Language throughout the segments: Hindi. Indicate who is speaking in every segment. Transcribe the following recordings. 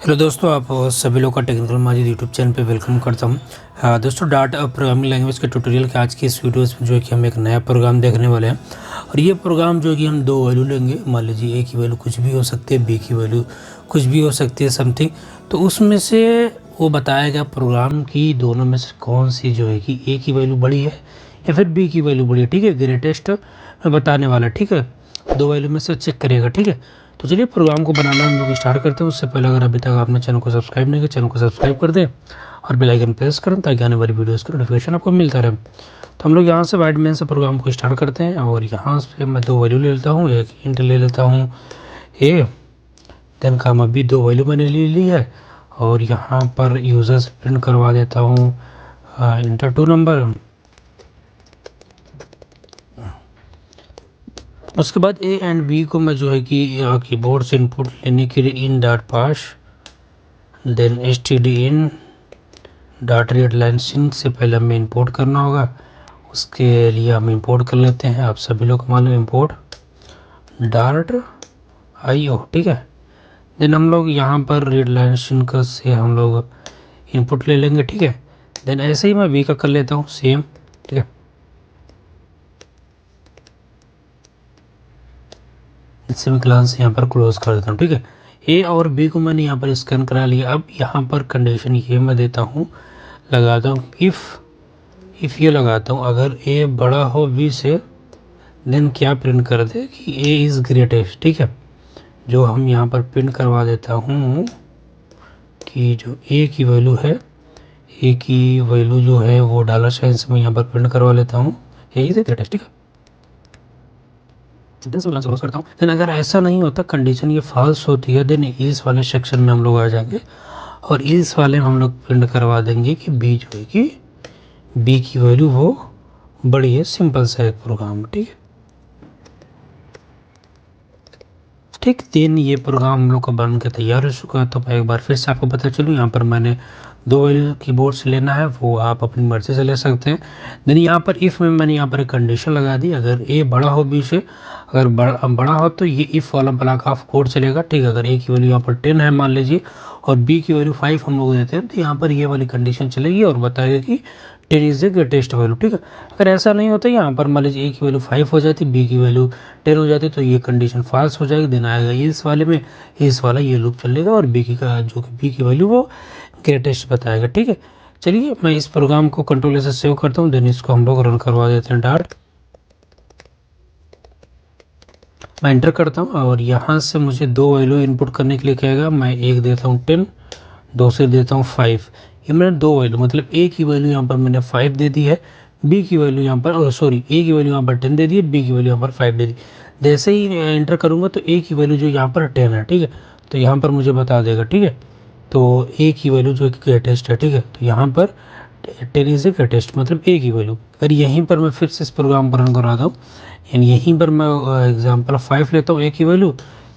Speaker 1: हेलो दोस्तों, आप सभी लोग का टेक्निकल माजिद यूट्यूब चैनल पे वेलकम करता हूँ। दोस्तों, डाटा प्रोग्रामिंग लैंग्वेज के ट्यूटोरियल के आज की इस वीडियोस में जो है कि हम एक नया प्रोग्राम देखने वाले हैं। और ये प्रोग्राम जो है कि हम दो वैल्यू लेंगे। मान लीजिए ए की वैल्यू कुछ भी हो सकती है, बी की वैल्यू कुछ भी हो सकती है समथिंग। तो उसमें से वो बताएगा प्रोग्राम की दोनों में से कौन सी जो है कि ए की वैल्यू बड़ी है या फिर बी की वैल्यू बड़ी है। ठीक है, ग्रेटेस्ट बताने वाला। ठीक है, दो वैल्यू में से चेक करेगा। ठीक है, तो चलिए प्रोग्राम को बनाना हम लोग स्टार्ट करते हैं। उससे पहले अगर अभी तक आपने चैनल को सब्सक्राइब नहीं किया, चैनल को सब्सक्राइब कर दें और बेल आइकन प्रेस करें ताकि आने वाली वीडियोस का नोटिफिकेशन आपको मिलता रहे। तो हम लोग यहाँ से वाइड मेन से प्रोग्राम को स्टार्ट करते हैं और यहाँ से मैं दो वैल्यू ले लेता हूँ। एक इंट ले लेता हूँ ए, देन काम अभी दो वैल्यू मैंने ले ली है और यहाँ पर यूजर्स प्रिंट करवा देता हूँ इंटर टू नंबर। उसके बाद ए एंड बी को मैं जो है कि कीबोर्ड से इनपुट लेने के लिए in dot pass, then S T D in dot read line सिन से पहले हमें इंपोर्ट करना होगा। उसके लिए हम इंपोर्ट कर लेते हैं। आप सभी लोग मालूम इंपोर्ट डार्ट आई ओ। ठीक है, देन हम लोग यहाँ पर रीड लाइन सिन का से हम लोग इनपुट ले लेंगे। ठीक है, देन ऐसे ही मैं बी का कर लेता हूँ सेम। ठीक है, इससे मैं क्लास यहाँ पर क्लोज कर देता हूँ। ठीक है, ए और बी को मैंने यहाँ पर स्कैन करा लिया। अब यहाँ पर कंडीशन ये मैं देता हूँ, लगाता हूँ इफ़ ये लगाता हूँ अगर ए बड़ा हो बी से, देन क्या प्रिंट कर दे कि ए इज़ ग्रेटेस्ट। ठीक है, जो हम यहाँ पर प्रिंट करवा देता हूँ कि जो ए की वैल्यू है, ए की वैल्यू जो है वो डॉलर साइन से मैं यहाँ पर प्रिंट करवा लेता हूँ ए इज़ ग्रेटेस्ट। ठीक है, क्लोज करता हूँ। देन अगर ऐसा नहीं होता, कंडीशन ये फॉल्स होती है, देन इस वाले सेक्शन में हम लोग आ जाएंगे और इस वाले में हम लोग प्रिंट करवा देंगे कि बी जो है कि बी की वैल्यू वो बड़ी है। सिंपल सा एक प्रोग्राम। ठीक है, ठीक दिन ये प्रोग्राम हम लोग का बन के तैयार हो चुका है। तो मैं एक बार फिर से आपको पता चलूँ, यहाँ पर मैंने दो वैल्यू कीबोर्ड से लेना है, वो आप अपनी मर्ज़ी से ले सकते हैं। देन यहाँ पर इफ़ में मैंने यहाँ पर एक कंडीशन लगा दी, अगर ए बड़ा हो बी से, अगर बड़ा हो तो ये इफ़ वाला ब्लॉक ऑफ कोड चलेगा। ठीक है, अगर ए की वैल्यू यहाँ पर 10 है मान लीजिए और बी की वैल्यू 5 हम लोग देते हैं, तो यहाँ पर ये वाली कंडीशन चलेगी और बताएगा कि 10 इज़ द ग्रेटेस्ट वैल्यू। ठीक है, अगर ऐसा नहीं होता, यहाँ पर मान लीजिए ए की वैल्यू 5 हो जाती, बी की वैल्यू 10 हो जाती, तो ये कंडीशन फॉल्स हो जाएगी। देन आएगा इस वाले में, इस वाला ये लूप चलेगा और बी की का जो कि बी की वैल्यू वो ग्रेटेस्ट बताएगा। ठीक है, चलिए मैं इस प्रोग्राम को कंट्रोल से सेव करता हूँ, देन इसको हम लोग रन करवा देते हैं। डार्ट मैं एंटर करता हूँ और यहाँ से मुझे दो वैल्यू इनपुट करने के लिए कहेगा। मैं एक देता हूँ 10, दो से देता हूँ 5। ये मैंने दो वैल्यू, मतलब ए की वैल्यू यहाँ पर मैंने 5 दे दी है, बी की वैल्यू यहाँ पर सॉरी ए की वैल्यू यहाँ पर 10 दे दी है, बी की वैल्यू यहाँ पर 5 दे दी। जैसे ही एंटर करूँगा तो ए की वैल्यू जो यहाँ पर 10 है। ठीक है, तो यहाँ पर मुझे बता देगा। ठीक है, तो ए की वैल्यू जो ग्रेटेस्ट है। ठीक है, तो यहाँ पर 10 इज ए ग्रेटेस्ट, मतलब ए की वैल्यू। अगर यहीं पर मैं फिर से इस प्रोग्राम को रन कराता हूँ, यानी यहीं पर मैं एग्जाम्पल 5 लेता हूँ ए की वैल्यू,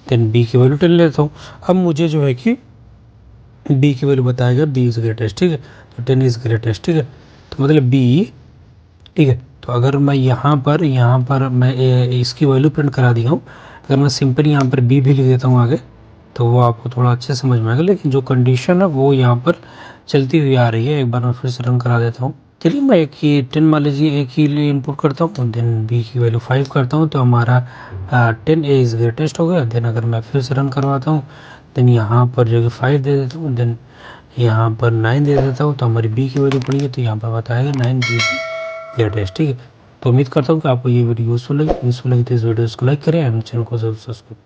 Speaker 1: देन बी की वैल्यू 10 लेता हूँ। अब मुझे जो है कि बी की वैल्यू बताएगा बी इज़ ग्रेटेस्ट। ठीक है, तो 10 इज़ ग्रेटेस्ट। ठीक है, तो मतलब बी। ठीक है, तो अगर मैं यहाँ पर मैं इसकी वैल्यू प्रिंट करा दिया हूँ, अगर मैं सिंपल यहाँ पर बी भी लिख देता हूँ आगे, तो वो आपको थोड़ा अच्छे समझ में आएगा। लेकिन जो कंडीशन है वो यहाँ पर चलती हुई आ रही है। एक बार मैं फिर से रन करा देता हूँ। चलिए मैं एक ही 10 मान लीजिए एक ही लिए इनपुट करता हूँ, देन बी की वैल्यू 5 करता हूँ, तो हमारा 10 ए इज़ ग्रेटेस्ट हो गया। देन अगर मैं फिर से रन करवाता हूँ, देन यहाँ पर जो कि 5 दे देता हूँ, देन यहाँ पर 9 दे देता हूँ, तो हमारी बी की वैल्यू पड़ी है, तो यहाँ पर बताएगा 9 बी लेटेस्ट। ठीक है, तो उम्मीद करता हूँ कि आपको ये वीडियो यूज़फुल लगी तो इस वीडियो को लाइक करें एंड चैनल को सब्सक्राइब